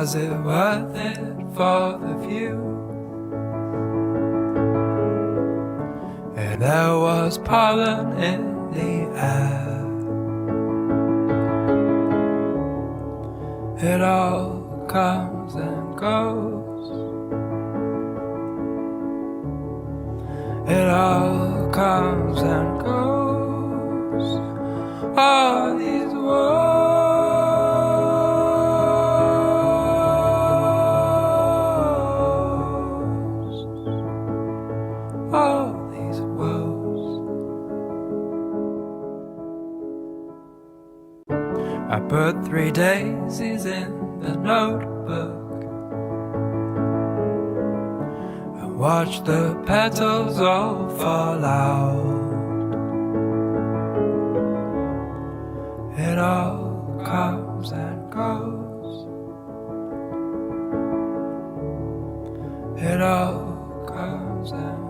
Was it worth it for the view? And there was pollen in the air. It all comes and goes. It all comes and goes. All these words. All these woes. I put 3 daisies in the notebook and watch the petals all fall out. It all comes and goes. It all comes and goes.